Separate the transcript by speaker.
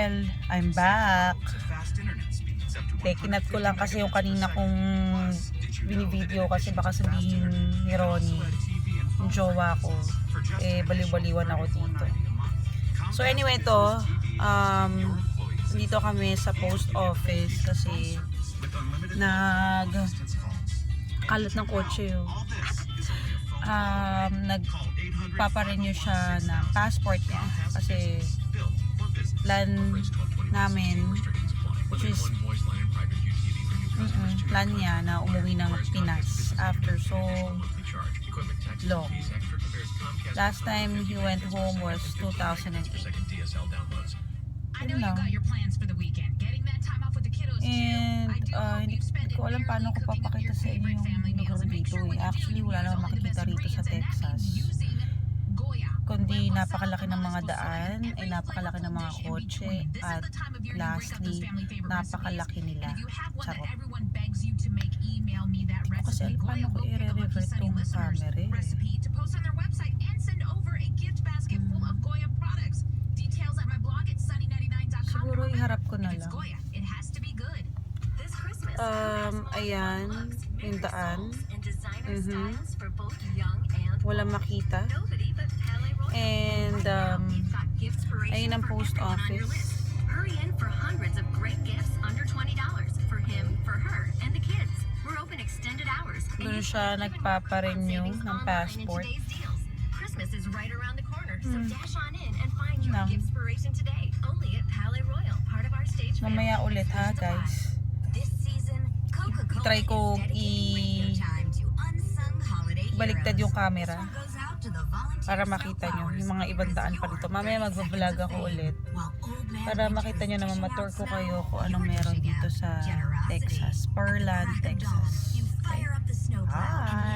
Speaker 1: Well, I'm back. Tekinat ko lang kasi yung kanina kong binivideo kasi baka sabihin ni Ronnie, yung jowa ko, baliw-baliwan ako dito. So anyway to, dito kami sa post office kasi nagkalat ng kotse yun. Nagpaparenew siya ng passport niya kasi plan namin, which is plan niya na umuwi ng Pinas after so long. Last time he went home was 2008. Yun lang. And hindi ko alam paano ko papakita sa inyo yung lugar dito eh. Actually wala naman makikita rito sa Texas, kundi napakalaki ng mga daan, napakalaki ng mga kotse, at lastly, napakalaki nila. Charot. Kasi alam paano ko i-revert tong camera eh. Siguro iharap ko na lang. Ayan, yung daan. Walang makita. And ayun ang post office.
Speaker 2: Hurry in for hundreds of great gifts under $20 for him, for her, and the kids. We're open extended hours.
Speaker 1: Doon siya nagpaparenew ng passport.
Speaker 2: Christmas is right around the corner, so dash on in and find your giftspiration today. Only at Palais Royal, part of our stage family.
Speaker 1: Mamaya ulit ha guys.
Speaker 2: This season, Coca-Cola
Speaker 1: Try ko baliktad yung camera para makita nyo yung mga ibang daan pa dito. Mamaya magbablog ako ulit para makita nyo naman, matour ko kayo kung anong meron dito sa Texas, Pearland, Texas. Okay. Hi!